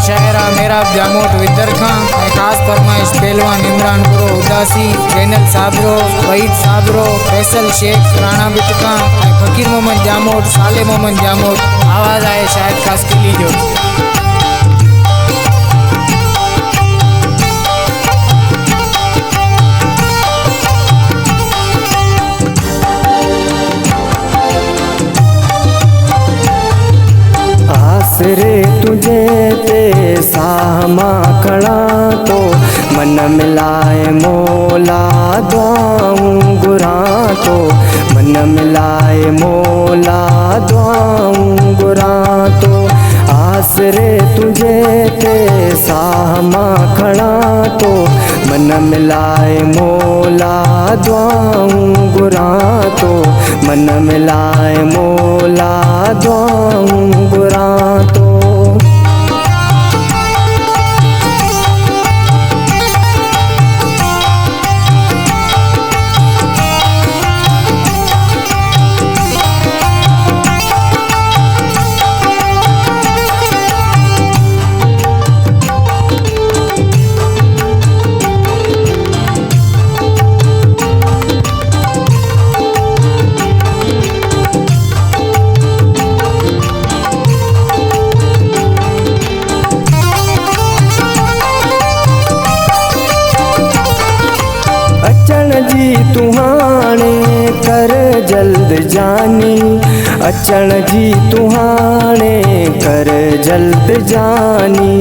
शायरा मेरा जामोट विदर खां खास फरमाइश पहलवान इमरान पुरो उदासी जैनल साबरो वहीद साबरो फैसल शेख राणा बिटका फकीर मोहम्मद जामोट साले मोहम्मद जामोट आवाज आए शायद खास के लिए जो आसरे तुझे ते सामा खड़ा तो मन मिलाए मोला दुआऊं गुरा तो मन मिलाए मोला दुआऊं गुरा तो आसरे तुझे ते सामा खड़ा तो मन मिलाए मोला दुआऊं गुरा तो मन मिलाए मोला दुआऊं गुरा तो अचण जी तुहाणे कर जल्द जानी अचण जी तुहाणे कर जल्द जानी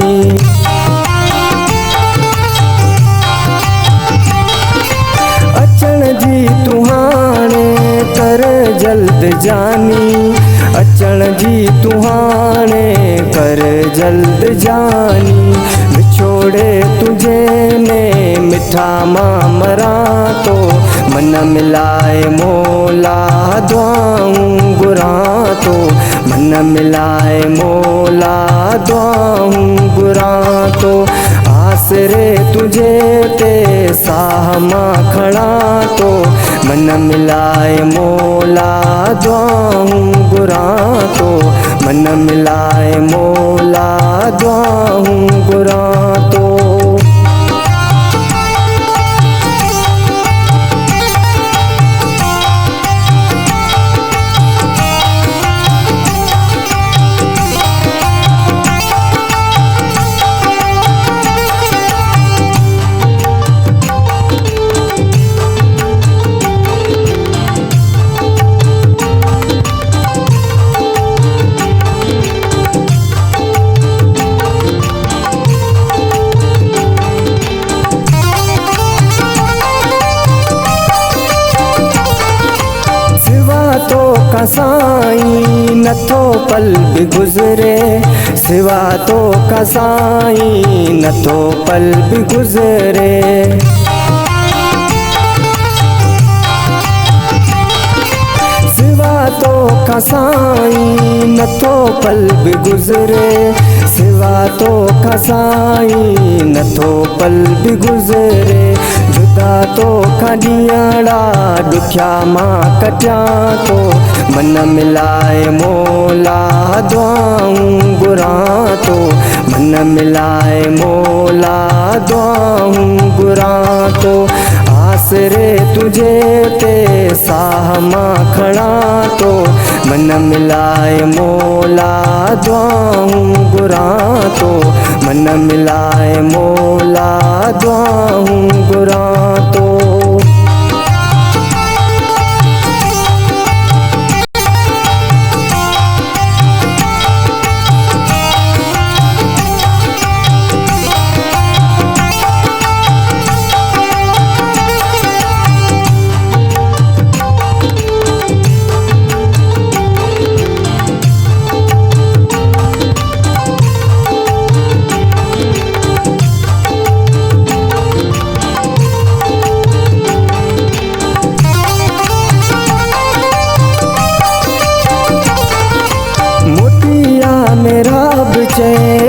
अचण जी तुहाणे कर जल्द जानी अचण जी तुहाणे कर जल्द जानी बिछोड़े तुझे ने मिठा मामरा तो मन मिलाए मोला दुआऊं गुरा तो मन मिलाए मोला दुआऊं गुरा तो आसरे तुझे ते सामा खड़ा तो मन मिलाए मोला दुआऊं गुरा तो मन मिलाए मोला दुआऊं गुरा तो साईं नथो पल भी गुज़रे सिवा तो का साईं नथो पल भी गुज़रे सिवा तो का साईं नथो पल भी गुज़रे सिवा तो का साईं नथो पल भी गुज़रे जुदा तो खड़ियाड़ा दुखिया मां कटिया तो मन मिलाए मोला दुआऊं गुरा तो मन मिलाए मोला दुआऊं गुरा तो आसरे तुझे ते सामा खड़ा तो मन मिलाए मोला दुआऊं गुरा तो मन मिलाए मोला दुआऊं गुरा तो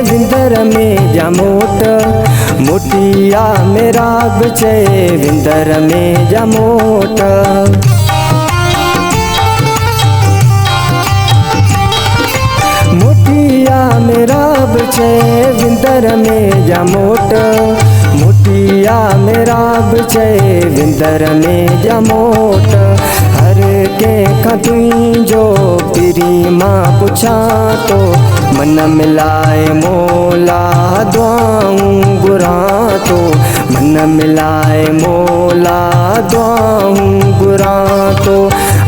विंदर में जामोट मोटिया मेरा बचे विंदर में जामोट मोटिया मेरा छे विंदर में जामोट, मोटिया मेरा छे विंदर में जामोट। हर के खतुई जो पीरी माँ पूछा तो मन मिलाए मोला द्वाऊं गुरा तो, मन मिलाए मोला द्वाऊं गुरा तो।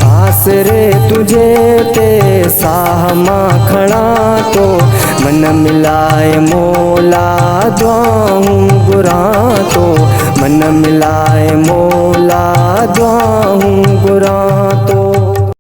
आसरे तुझे ते साह माँ खड़ा तो, मन मिलाए मोला द्वाऊं गुरा तो, मन मिलाए मोला द्वाऊं गुरा तो।